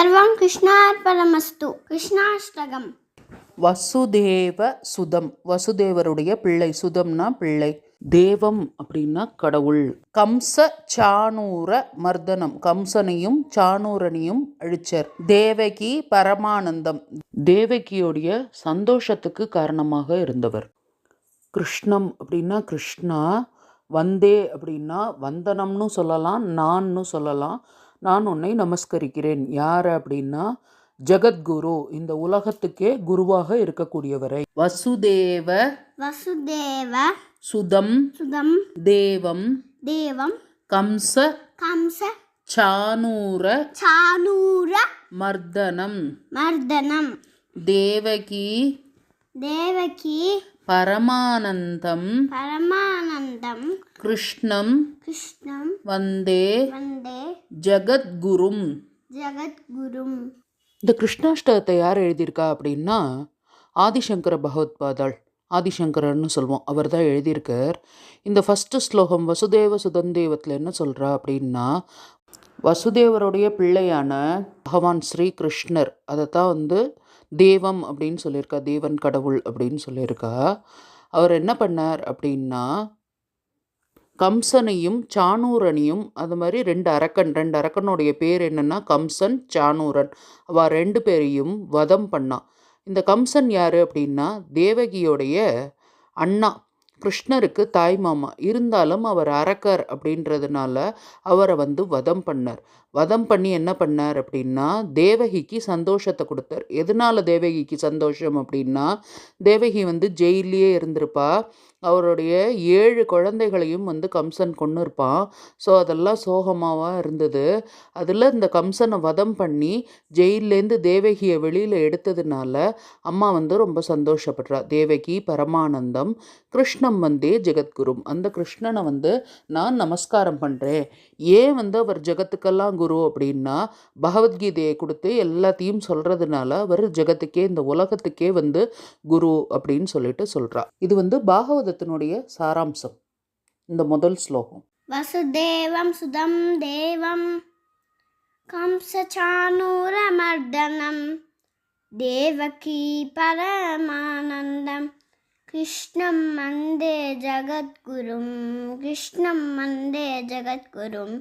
சர்வம் கிருஷ்ணார்ப்பணமஸ்து. கிருஷ்ணாஷ்டகம். வசுதேவ சுதம், வசுதேவருடைய பிள்ளை. சுதம்னா பிள்ளை, தேவம் அப்படின்னா கடவுள். கம்ச சாணூர மர்தனம், கம்சனையும் சாணூரனையும் அழிச்சர். தேவகி பரமானந்தம், தேவகியோடைய சந்தோஷத்துக்கு காரணமாக இருந்தவர். கிருஷ்ணம் அப்படின்னா கிருஷ்ணா. வந்தே அப்படின்னா வந்தனம்னு சொல்லலாம், நான்னு சொல்லலாம். நான் உன்னை நமஸ்கரிக்கிறேன். யார் அப்படின்னா ஜகத்குரு, இந்த உலகத்துக்கே குருவாக இருக்கக்கூடியவரை. வசுதேவ வசுதேவ சுதம் சுதம் தேவம் தேவம் கம்ச கம்ச சாணூர சாணூர மர்தனம் மர்தனம் தேவகி தேவகி பரமானந்தம் பரமானந்தம் கிருஷ்ணம் கிருஷ்ணம் வந்தே வந்தே ஜகத்குரும். ஜகத்குரும். இந்த கிருஷ்ணாஷ்டகத்தை யார் எழுதியிருக்கா அப்படின்னா ஆதிசங்கர பகவத்பாதாள், ஆதிசங்கரன்னு சொல்லுவோம், அவர் தான் எழுதியிருக்கார். இந்த ஃபஸ்ட்டு ஸ்லோகம் வசுதேவ சுதந்தேவத்தில் என்ன சொல்கிறா அப்படின்னா, வசுதேவருடைய பிள்ளையான பகவான் ஸ்ரீ கிருஷ்ணர், அதை தான் தேவம் அப்படின்னு சொல்லியிருக்கா, தேவன் கடவுள் அப்படின்னு சொல்லியிருக்கா. அவர் என்ன பண்ணார் அப்படின்னா கம்சனையும் சாணூரனையும், அது மாதிரி ரெண்டு அரக்கனுடைய பேர் என்னென்னா கம்சன் சாணூரன், அவ ரெண்டு பேரையும் வதம் பண்ணான். இந்த கம்சன் யார் அப்படின்னா தேவகியோடைய அண்ணா, கிருஷ்ணருக்கு தாய் மாமா. இருந்தாலும் அவர் அரக்கர் அப்படின்றதுனால அவரை வதம் பண்ணார். வதம் பண்ணி என்ன பண்ணார் அப்படின்னா தேவகிக்கு சந்தோஷத்தை கொடுத்தார். எதனால தேவகிக்கு சந்தோஷம் அப்படின்னா தேவகி ஜெயிலே இருந்திருப்பா. அவருடைய 7 குழந்தைகளையும் கம்சன் கொன்று இருப்பான். ஸோ அதெல்லாம் சோகமாக இருந்தது. அதில் இந்த கம்சனை வதம் பண்ணி ஜெயிலேருந்து தேவகியை வெளியில் எடுத்ததுனால அம்மா ரொம்ப சந்தோஷப்படுறா. தேவகி பரமானந்தம் கிருஷ்ணம் வந்தே ஜெகத்குரும், அந்த கிருஷ்ணனை நான் நமஸ்காரம் பண்ணுறேன். ஏன் அவர் ஜெகத்துக்கெல்லாம் குரு அப்படின்னா பகவத்கீதையை கொடுத்து எல்லாத்தையும் சொல்கிறதுனால அவர் ஜெகத்துக்கே, இந்த உலகத்துக்கே குரு அப்படின்னு சொல்லிட்டு சொல்கிறா. இது பாகவதத்தினுடைய சாராம்சம், இந்த முதல் ஸ்லோகம். வசுதேவம் சுதம் தேவம் கம்சசாணூர மர்தனம் தேவகி பரமானந்தம் கிருஷ்ணம் வந்தே ஜகத்குரும். கிருஷ்ணம் வந்தே ஜகத்குரும்.